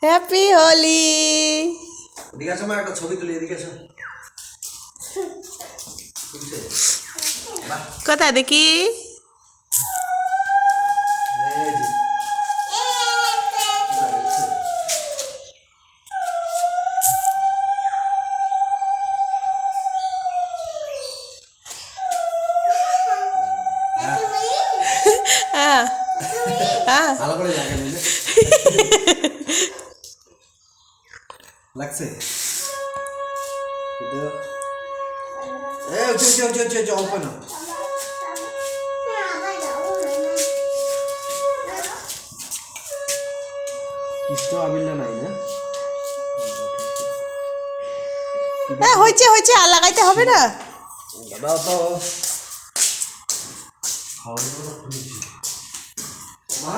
Happy Holi. এদিকে আসো মা, একটা ছবি তুলি, এদিকে আসো। তুলছে? বাহ, কোথায় দেখি? এই যে। হ্যাঁ হ্যাঁ ভালো করে জায়গা নিলে লাগছে কিন্তু অল্প না। কৃষ্ণ আবিল্লা নাই না? হ্যাঁ হয়েছে হয়েছে, আর লাগাইতে হবে না। দাদা তো খাওয়ার মা